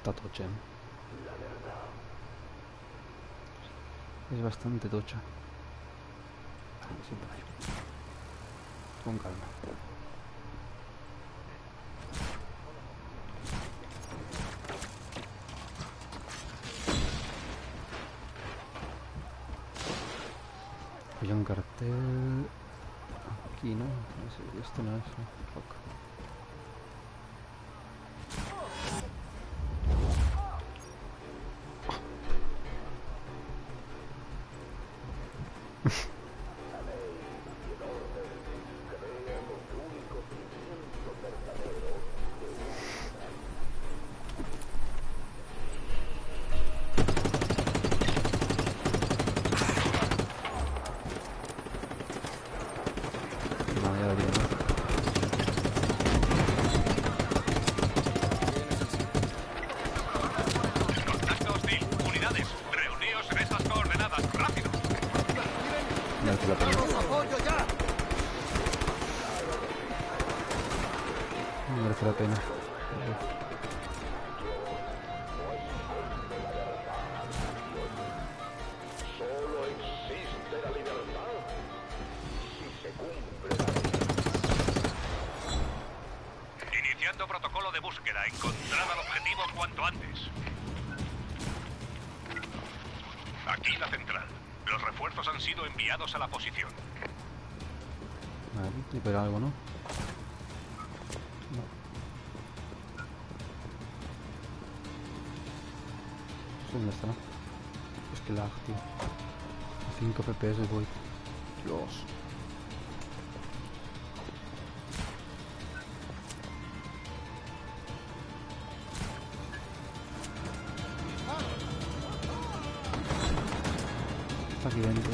Está tocha, ¿eh? Es bastante tocha. Siempre hay. Con calma. Hay un cartel aquí, ¿no? Esto no es. Fuck. No merece la pena. Solo existe la libertad si se cumple. Iniciando protocolo de búsqueda. Encontrad al objetivo cuanto antes. Aquí la central. Los refuerzos han sido enviados a la posición. Vale, pero algo, ¿no? ¿Dónde está? Es que lag, tío. 5 FPS voy. Dios. Está aquí dentro.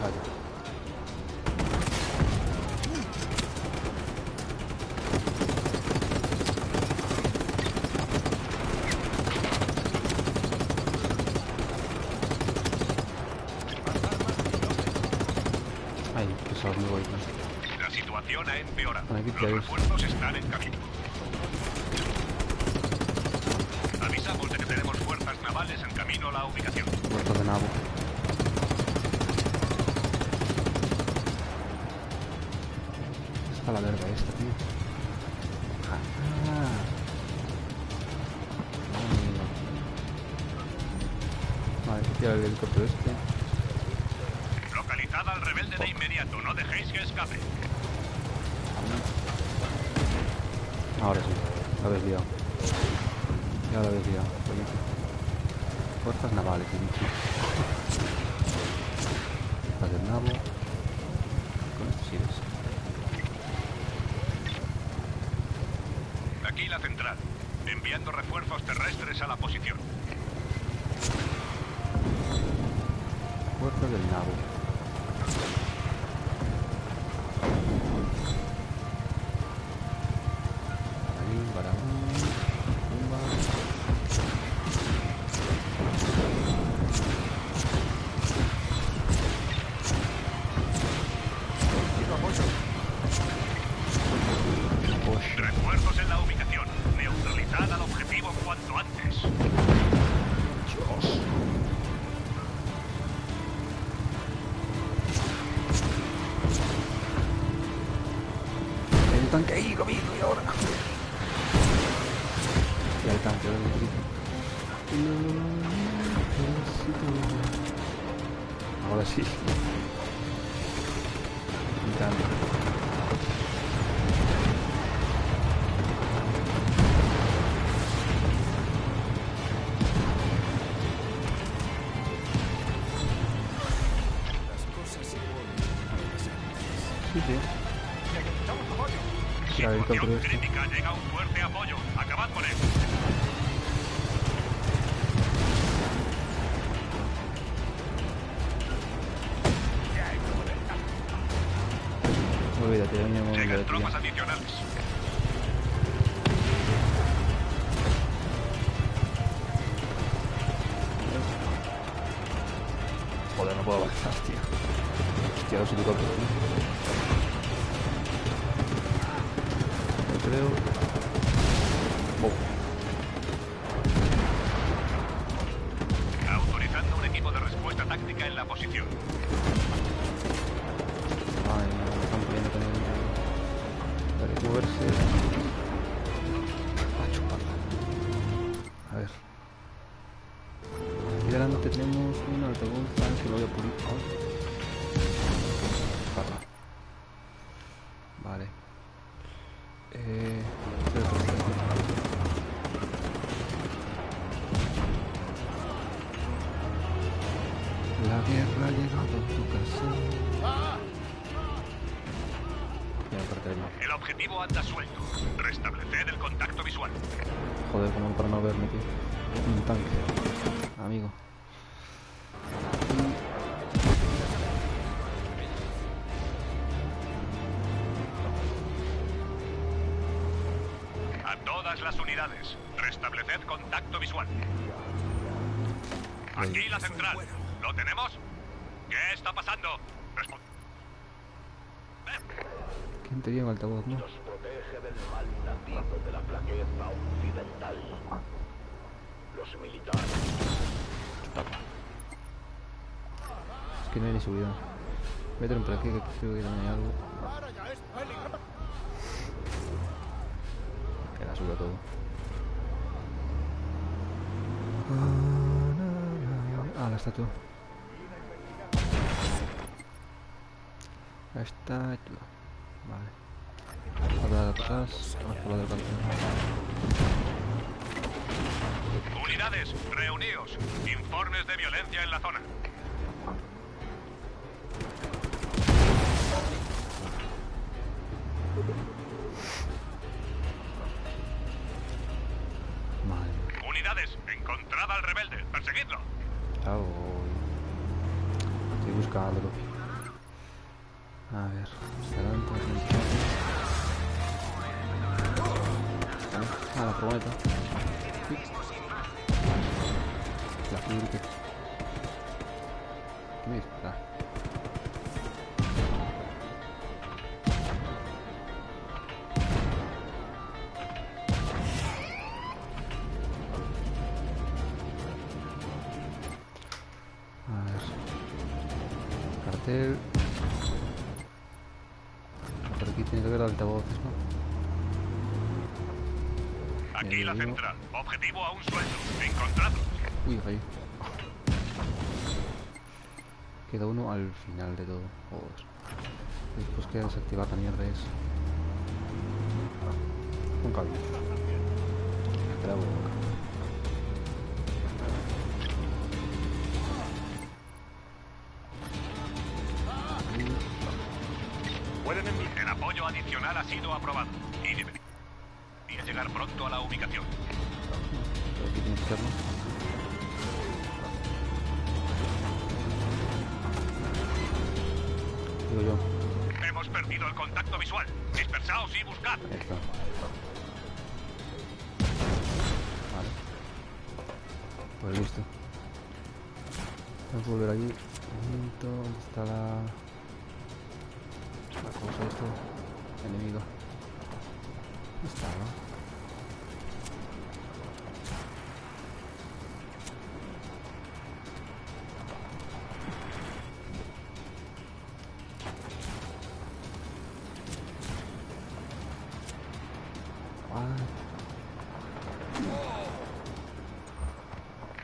Vale. Ay, pesado, me voy. La situación ha empeorado. Aquí Los te ves. refuerzos están en camino. Avisamos de que tenemos fuerzas navales en camino a la ubicación. Puerto de nabo. Está la verga esta, tío. Vale, que tira el helicóptero este. Localizad al rebelde de inmediato. No dejéis que escape. Ahora sí, lo habéis liado. Ya lo habéis liado. Fuerzas navales, he dicho. Fuerzas del nabo. Con esto sigues. Aquí la central. Enviando refuerzos terrestres a la posición. Fuerzas del nabo. Refuerzos en la ubicación. Neutralizad al objetivo cuanto antes. Dios. Hay un tanque ahí, conmigo, y ahora. Ya el tanque, ahora el grito. Ahora sí. Me encanta. Sí, sí. Ya, el Situación helicóptero este. crítica. Llega un fuerte apoyo. Acabad con él. Olvídate, ya me voy a Llegan mover, tropas tío. adicionales. Joder, no puedo avanzar, tío. Hostia, los helicópteros, ¿no? Yo creo... Oh. Autorizando un equipo de respuesta táctica en la posición. Ay, no, lo están poniendo con el... Hay que moverse. A chuparla. A ver. Aquí delante tenemos un altavoz que lo voy a purificar. Chuparla. Vale. La guerra ha llegado a tu casa. Ya me cartel no. El objetivo anda suelto. Restableced el contacto visual. Joder, como para no verme, tío. Un tanque. Amigo. A todas las unidades, restableced contacto visual. Aquí la central. ¿Lo tenemos? ¿Qué está pasando? ¿Quién te lleva el altavoz, no? Nos protege del mal nativo de la flaqueza occidental. Los militares. Es que no hay ni subida. Voy a tener por aquí que creo que también hay algo. Que la suba todo. Ah, la estatua. Ahí está. Vale. Ahora atrás. Vamos por la del campeón. Unidades, reuníos. Informes de violencia en la zona. Madre. Unidades, encontrad al rebelde. Perseguidlo. Chao. Estoy buscándolo. A ver, adelante. Ah, la furgoneta. Sí. La furgoneta. ¿Qué me dispara? A ver. Cartel. Por aquí tiene que haber altavoces, ¿no? Aquí la central. Objetivo aún suelto. Encontradlo. Uy, fallé. Queda uno al final de todo. Joder. Después queda desactivar la mierda esa. Un cable. De la boca. El apoyo adicional ha sido aprobado. Y debería llegar pronto a la ubicación. Pero aquí tiene que hacerlo. Digo yo. Hemos perdido el contacto visual. Dispersaos y buscad. Ahí está. Vale. Pues listo. Vamos a volver allí. Un momento. ¿Dónde está la cosa esto? Enemigo. ¿Dónde está, no?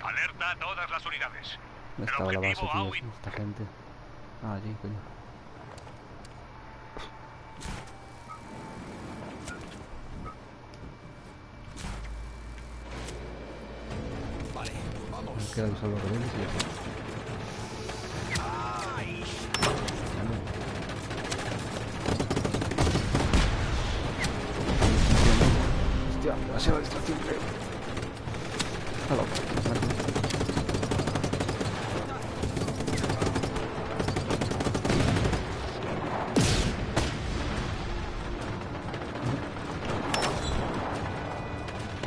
Alerta a todas las unidades. ¿Dónde El estaba la base, objetivo tío? Aui. Esta gente. Ah, allí, coño. Vale, vamos. Me queda usar los rebeldes y ya está. Hostia, demasiada distracción, creo. Está loco.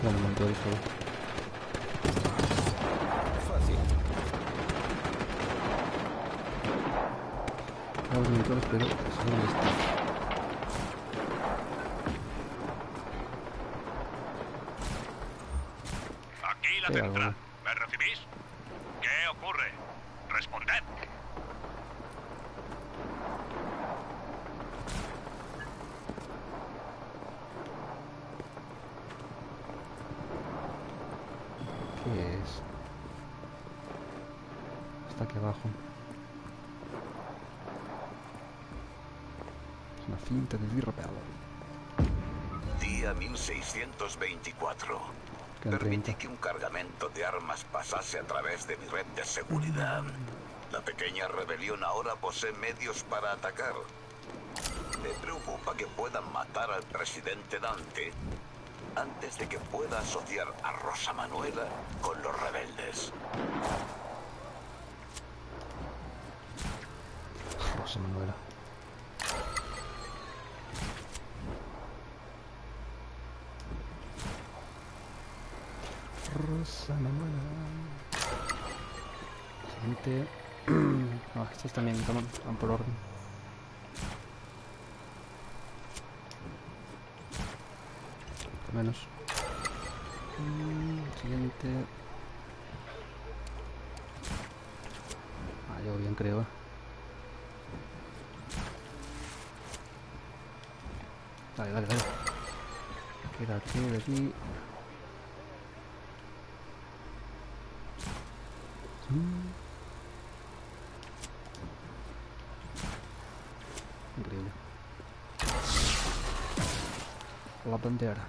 Bueno, montó ahí solo. Fácil. Los monitores, pero ¿dónde está? la Pégalo. central. ¿Me recibís? ¿Qué ocurre? Responded. ¿Qué es? Está aquí abajo. Es una finta de Virrapel. Día 1624. Quedan Permití 30. que un cargamento de armas pasase a través de mi red de seguridad. La pequeña rebelión ahora posee medios para atacar. Me preocupa que puedan matar al presidente Dante antes de que pueda asociar a Rosa Manuela con los rebeldes. Rosa Manuela. Rosa Manuela. Siguiente. No, estos también van por orden. Menos. Siguiente. Ah, yo bien creo. Dale, dale, dale. Quédate de aquí. Increíble. La bandera.